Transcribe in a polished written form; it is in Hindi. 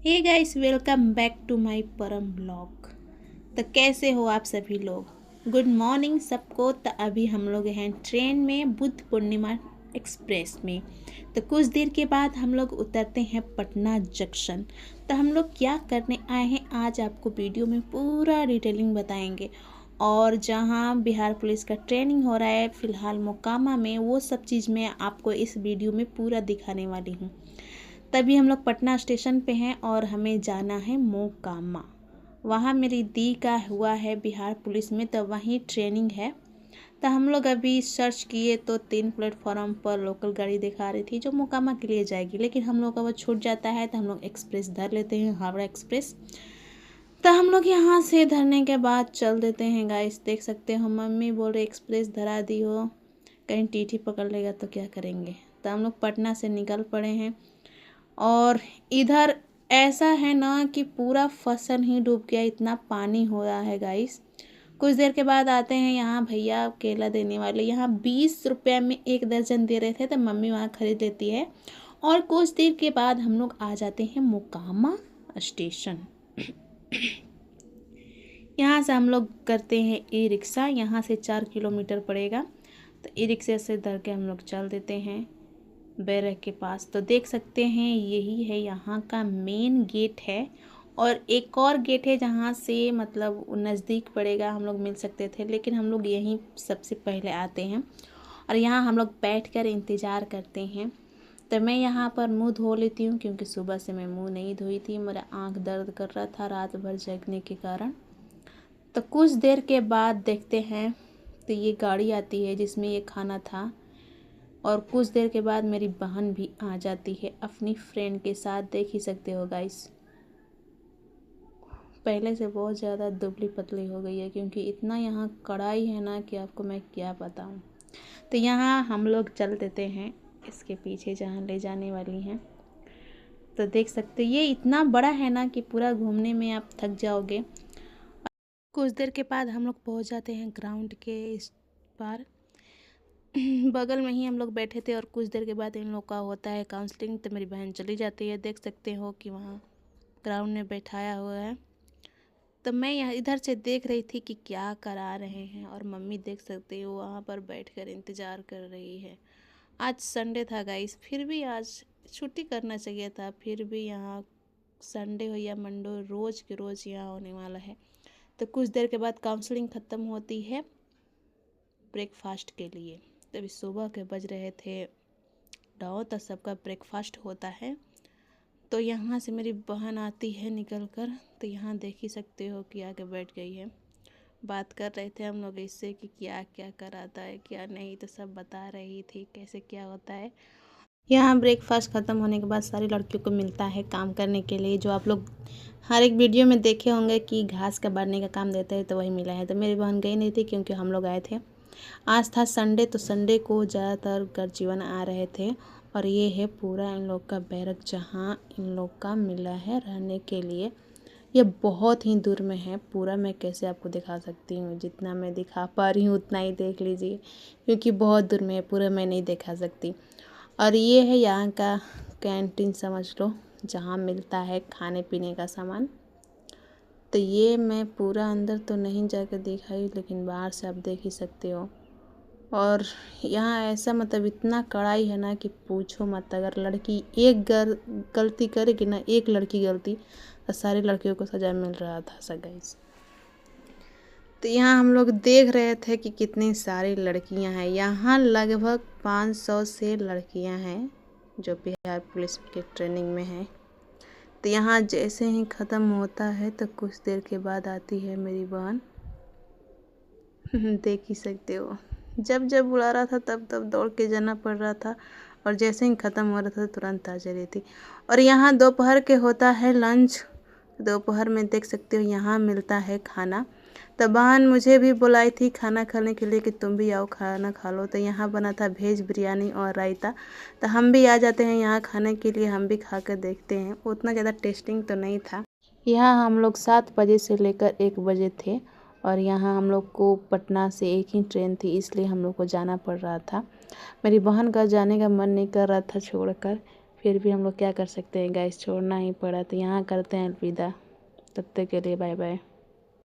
Hey guys, welcome back to my परम ब्लॉग। तो कैसे हो आप सभी लोग। गुड मॉर्निंग सबको। तो अभी हम लोग हैं ट्रेन में, बुद्ध पूर्णिमा एक्सप्रेस में। तो कुछ देर के बाद हम लोग उतरते हैं पटना जंक्शन। तो हम लोग क्या करने आए हैं आज आपको वीडियो में पूरा डिटेलिंग बताएंगे। और जहां बिहार पुलिस का ट्रेनिंग हो रहा है फ़िलहाल मोकामा में, वो सब चीज़ मैं आपको इस वीडियो में पूरा दिखाने वाली हूँ। तभी हम लोग पटना स्टेशन पे हैं और हमें जाना है मोकामा। वहाँ मेरी दी का हुआ है बिहार पुलिस में, तो वहीं ट्रेनिंग है। तो हम लोग अभी सर्च किए तो 3 प्लेटफॉर्म पर लोकल गाड़ी दिखा रही थी जो मोकामा के लिए जाएगी, लेकिन हम लोग का वो छूट जाता है तो हम लोग एक्सप्रेस धर लेते हैं, हावड़ा एक्सप्रेस। तो हम लोग यहाँ से धरने के बाद चल देते हैं। गाइस देख सकते हो, मम्मी बोल रहे एक्सप्रेस धरा दी हो, कहीं टीटी पकड़ लेगा तो क्या करेंगे। तो हम लोग पटना से निकल पड़े हैं। और इधर ऐसा है ना कि पूरा फसल ही डूब गया, इतना पानी हो रहा है गाइस। कुछ देर के बाद आते हैं यहाँ भैया केला देने वाले, यहाँ 20 रुपये में 1 दर्जन दे रहे थे, तो मम्मी वहाँ खरीद लेती है। और कुछ देर के बाद हम लोग आ जाते हैं मोकामा स्टेशन। यहाँ से हम लोग करते हैं ई रिक्शा, यहाँ से 4 किलोमीटर पड़ेगा। तो ई रिक्शे से धर के हम लोग चल देते हैं बैरक के पास। तो देख सकते हैं यही है यहाँ का मेन गेट है। और एक और गेट है जहाँ से मतलब नज़दीक पड़ेगा, हम लोग मिल सकते थे, लेकिन हम लोग यहीं सबसे पहले आते हैं और यहाँ हम लोग बैठकर इंतज़ार करते हैं। तो मैं यहाँ पर मुंह धो लेती हूँ क्योंकि सुबह से मैं मुंह नहीं धोई थी, मेरा आँख दर्द कर रहा था रात भर जगने के कारण। तो कुछ देर के बाद देखते हैं तो ये गाड़ी आती है जिसमें ये खाना था। और कुछ देर के बाद मेरी बहन भी आ जाती है अपनी फ्रेंड के साथ। देख ही सकते हो गाइस, पहले से बहुत ज़्यादा दुबली पतली हो गई है क्योंकि इतना यहाँ कड़ाई है ना कि आपको मैं क्या बताऊँ। तो यहाँ हम लोग चल देते हैं इसके पीछे जहाँ ले जाने वाली हैं। तो देख सकते ये इतना बड़ा है ना कि पूरा घूमने में आप थक जाओगे। कुछ देर के बाद हम लोग पहुँच जाते हैं ग्राउंड के इस पार। बगल में ही हम लोग बैठे थे और कुछ देर के बाद इन लोग का होता है काउंसलिंग, तो मेरी बहन चली जाती है। देख सकते हो कि वहाँ ग्राउंड में बैठाया हुआ है। तो मैं यहाँ इधर से देख रही थी कि क्या करा रहे हैं, और मम्मी देख सकते हो वहाँ पर बैठकर इंतज़ार कर रही है। आज संडे था गाइस, फिर भी आज छुट्टी करना चाहिए था, फिर भी यहाँ संडे हो या मंडे रोज़ के रोज़ यहाँ होने वाला है। तो कुछ देर के बाद काउंसलिंग ख़त्म होती है ब्रेकफास्ट के लिए। तभी सुबह के बज रहे थे 9, तक सबका ब्रेकफास्ट होता है। तो यहाँ से मेरी बहन आती है निकल कर, तो यहाँ देख ही सकते हो कि आके बैठ गई है। बात कर रहे थे हम लोग इससे कि क्या क्या कराता है क्या नहीं, तो सब बता रही थी कैसे क्या होता है। यहाँ ब्रेकफास्ट ख़त्म होने के बाद सारी लड़कियों को मिलता है काम करने के लिए, जो आप लोग हर एक वीडियो में देखे होंगे कि घास का बांटने का काम देते हैं, तो वही मिला है। तो मेरी बहन गई नहीं थी क्योंकि हम लोग आए थे। आज था संडे, तो संडे को ज़्यादातर गर्जीवन आ रहे थे। और ये है पूरा इन लोग का बैरक जहाँ इन लोग का मिला है रहने के लिए। ये बहुत ही दूर में है, पूरा मैं कैसे आपको दिखा सकती हूँ, जितना मैं दिखा पा रही हूँ उतना ही देख लीजिए क्योंकि बहुत दूर में है, पूरा मैं नहीं दिखा सकती। और ये है यहाँ का कैंटीन समझ लो, जहाँ मिलता है खाने पीने का सामान। तो ये मैं पूरा अंदर तो नहीं जाकर दिखाई, लेकिन बाहर से आप देख ही सकते हो। और यहाँ ऐसा मतलब इतना कड़ाई है ना कि पूछो मत। अगर लड़की एक गलती करेगी ना, एक लड़की गलती, तो सारी लड़कियों को सज़ा मिल रहा था सा गाइस। तो यहाँ हम लोग देख रहे थे कि कितनी सारी लड़कियाँ हैं। यहाँ लगभग 500 से लड़कियाँ हैं जो बिहार पुलिस के ट्रेनिंग में हैं। तो यहाँ जैसे ही ख़त्म होता है तो कुछ देर के बाद आती है मेरी बहन। देख ही सकते हो, जब जब बुला रहा था तब तब दौड़ के जाना पड़ रहा था, और जैसे ही ख़त्म हो रहा था तुरंत आ जा रही थी। और यहाँ दोपहर के होता है लंच। दोपहर में देख सकते हो यहाँ मिलता है खाना। तो बहन मुझे भी बुलाई थी खाना खाने के लिए कि तुम भी आओ खाना खा लो। तो यहाँ बना था वेज बिरयानी और रायता। तो हम भी आ जाते हैं यहाँ खाने के लिए, हम भी खा कर देखते हैं। उतना ज़्यादा टेस्टिंग तो नहीं था। यहाँ हम लोग 7 बजे से लेकर 1 बजे थे, और यहाँ हम लोग को पटना से एक ही ट्रेन थी, इसलिए हम लोग को जाना पड़ रहा था। मेरी बहन का जाने का मन नहीं कर रहा था छोड़कर, फिर भी हम लोग क्या कर सकते हैं गाइस, छोड़ना ही पड़ा। तो यहाँ करते हैं अलविदा, तब तक के लिए बाय बाय।